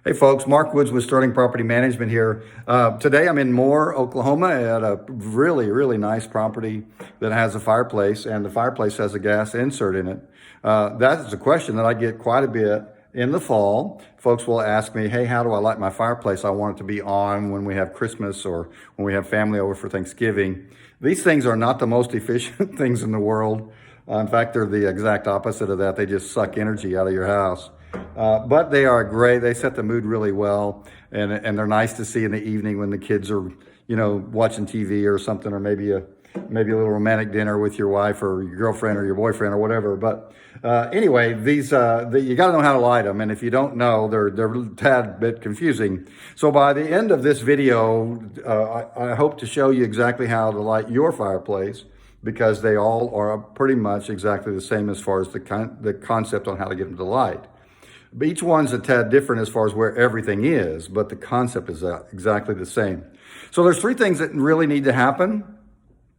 Hey folks, Mark Woods with Sterling Property Management here. Today I'm in Moore, Oklahoma at a really nice property that has a fireplace, and the fireplace has a gas insert in it. That is a question that I get quite a bit in the fall. Folks will ask me, hey, how do I light my fireplace? I want it to be on when we have Christmas or when we have family over for Thanksgiving. These things are not the most efficient things in the world. In fact, they're the exact opposite of that. They just suck energy out of your house. But they are great. They set the mood really well, and they're nice to see in the evening when the kids are, watching TV or something, or maybe a little romantic dinner with your wife or your girlfriend or your boyfriend or whatever. But anyway, you got to know how to light them, and if you don't know, they're a tad bit confusing. So by the end of this video, I hope to show you exactly how to light your fireplace, because they all are pretty much exactly the same as far as the concept on how to get them to light. But each one's a tad different as far as where everything is, but the concept is exactly the same. So there's three things that really need to happen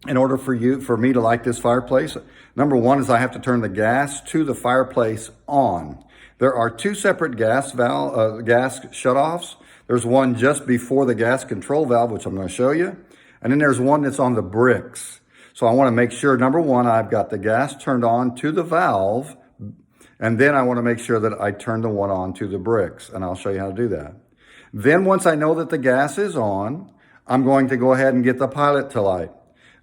in order for me to light this fireplace. Number one is I have to turn the gas to the fireplace on. There are two separate gas shutoffs. There's one just before the gas control valve, which I'm going to show you. And then there's one that's on the bricks. So I want to make sure, number one, I've got the gas turned on to the valve, and then I want to make sure that I turn the one on to the bricks, and I'll show you how to do that. Then once I know that the gas is on, I'm going to go ahead and get the pilot to light.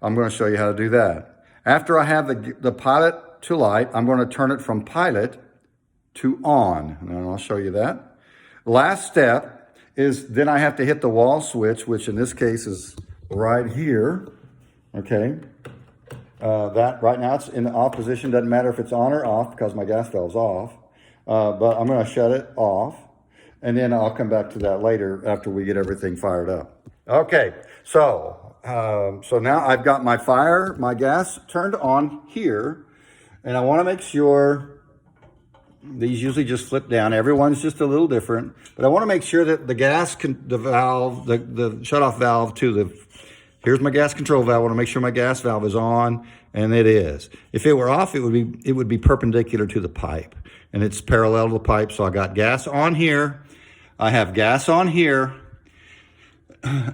I'm going to show you how to do that. After I have the pilot to light, I'm going to turn it from pilot to on, and I'll show you that. Last step is then I have to hit the wall switch, which in this case is right here, okay? That right now it's in the off position. Doesn't matter if it's on or off because my gas valve's off. But I'm going to shut it off, and then I'll come back to that later after we get everything fired up. Okay, so now I've got my gas turned on here, and I want to make sure these usually just flip down. Everyone's just a little different, but I want to make sure that the shutoff valve to here's my gas control valve. I want to make sure my gas valve is on, and it is. If it were off, it would be perpendicular to the pipe, and it's parallel to the pipe. So I got gas on here. I have gas on here,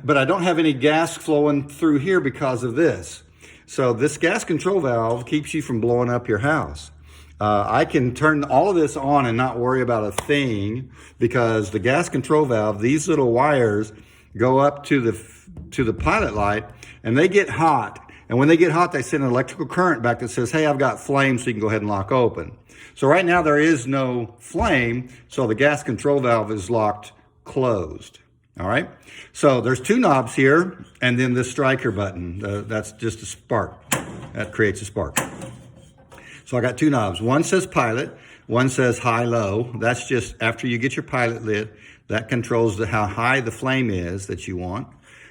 but I don't have any gas flowing through here because of this. So this gas control valve keeps you from blowing up your house. I can turn all of this on and not worry about a thing, because the gas control valve, these little wires go up to the pilot light, and they get hot. And when they get hot, they send an electrical current back that says, hey, I've got flame, so you can go ahead and lock open. So right now there is no flame, so the gas control valve is locked closed. All right. So there's two knobs here, and then the striker button. That's just a spark. That creates a spark. So I got two knobs. One says pilot, one says high-low. That's just after you get your pilot lit, that controls how high the flame is that you want.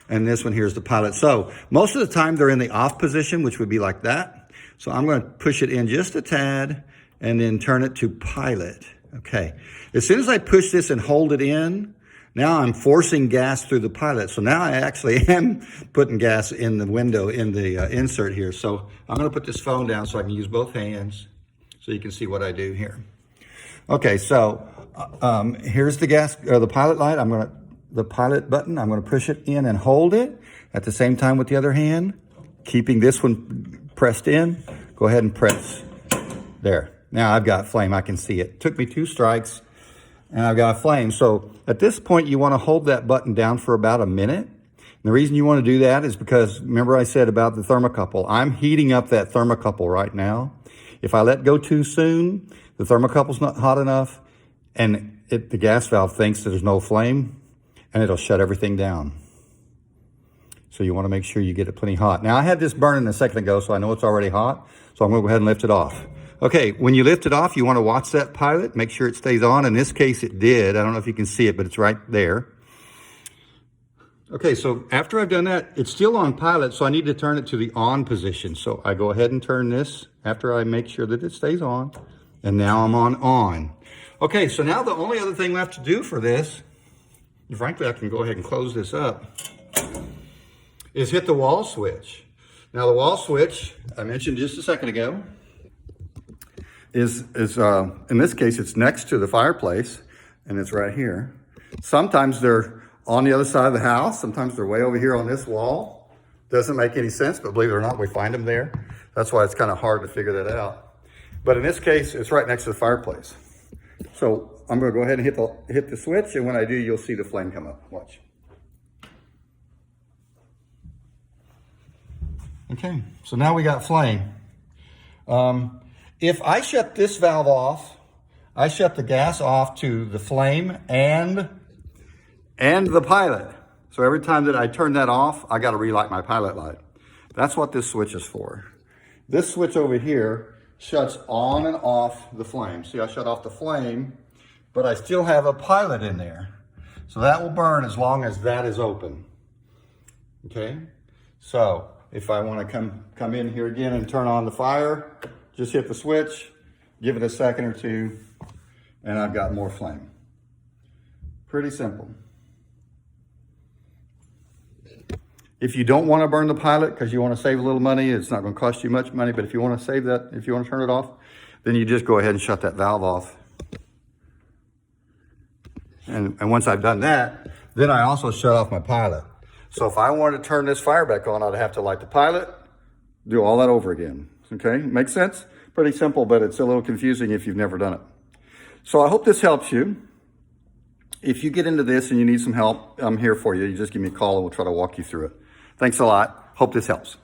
And this one here is the pilot. So most of the time they're in the off position, which would be like that. So I'm going to push it in just a tad and then turn it to pilot. Okay. As soon as I push this and hold it in, now I'm forcing gas through the pilot. So now I actually am putting gas in the window, in the insert here. So I'm going to put this phone down so I can use both hands so you can see what I do here. Okay, so here's the pilot light. The pilot button, I'm going to push it in and hold it at the same time with the other hand, keeping this one pressed in. Go ahead and press there. Now I've got flame. I can see it. Took me 2 strikes, and I've got a flame. So at this point, you want to hold that button down for about a minute. And the reason you want to do that is because, remember I said about the thermocouple, I'm heating up that thermocouple right now. If I let go too soon, the thermocouple's not hot enough, and the gas valve thinks that there's no flame, and it'll shut everything down. So you want to make sure you get it plenty hot. Now I had this burning a second ago, so I know it's already hot. So I'm going to go ahead and lift it off. Okay, when you lift it off, you want to watch that pilot, make sure it stays on. In this case, it did. I don't know if you can see it, but it's right there. Okay, so after I've done that, it's still on pilot, so I need to turn it to the on position. So I go ahead and turn this after I make sure that it stays on. And now I'm on. Okay, so now the only other thing left to do for this, frankly, I can go ahead and close this up, is hit the wall switch. Now the wall switch, I mentioned just a second ago, is in this case, it's next to the fireplace, and it's right here. Sometimes they're on the other side of the house. Sometimes they're way over here on this wall. Doesn't make any sense, but believe it or not, we find them there. That's why it's kind of hard to figure that out. But in this case, it's right next to the fireplace. So I'm gonna go ahead and hit the switch, and when I do, you'll see the flame come up. Watch. Okay, so now we got flame. If I shut this valve off, I shut the gas off to the flame and the pilot. So every time that I turn that off, I gotta relight my pilot light. That's what this switch is for. This switch over here shuts on and off the flame. See, I shut off the flame, but I still have a pilot in there. So that will burn as long as that is open. Okay, so if I want to come in here again and turn on the fire, just hit the switch, give it a second or two, and I've got more flame. Pretty simple. If you don't want to burn the pilot because you want to save a little money, it's not going to cost you much money, but if you want to save that, if you want to turn it off, then you just go ahead and shut that valve off. And once I've done that, then I also shut off my pilot. So if I wanted to turn this fire back on, I'd have to light the pilot, do all that over again. Okay, makes sense? Pretty simple, but it's a little confusing if you've never done it. So I hope this helps you. If you get into this and you need some help, I'm here for you. You just give me a call and we'll try to walk you through it. Thanks a lot. Hope this helps.